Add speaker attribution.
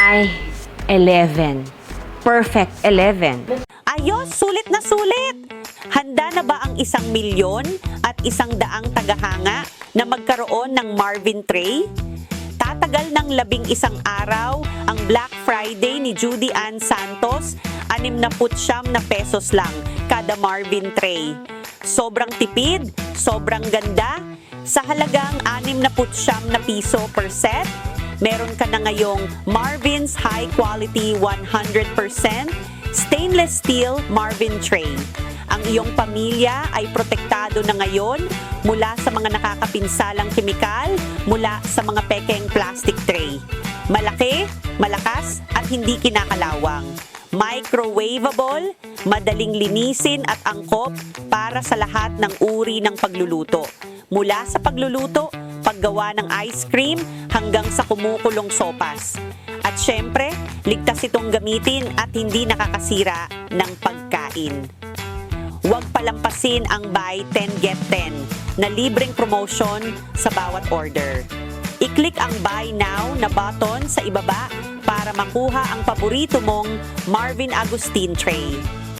Speaker 1: Ay, 11. Perfect 11.
Speaker 2: Ayos, sulit na sulit! Handa na ba ang 1,000,000 at 100 tagahanga na magkaroon ng Marvin tray? Tatagal ng 11 araw ang Black Friday ni Judy Ann Santos, 69 na pesos lang kada Marvin tray. Sobrang tipid, sobrang ganda. Sa halagang 69 na piso per set, meron ka na ngayong Marvin's High Quality 100% Stainless Steel Marvin Tray. Ang iyong pamilya ay protektado na ngayon mula sa mga nakakapinsalang kemikal, mula sa mga pekeng plastic tray. Malaki, malakas at hindi kinakalawang. Microwavable, madaling linisin at angkop para sa lahat ng uri ng pagluluto. Mula sa pagluluto, paggawa ng ice cream hanggang sa kumukulong sopas. At syempre, ligtas itong gamitin at hindi nakakasira ng pagkain. Huwag palampasin ang buy 10 get 10 na libreng promotion sa bawat order. I-click ang buy now na button sa ibaba para makuha ang paborito mong Marvin Agustin tray.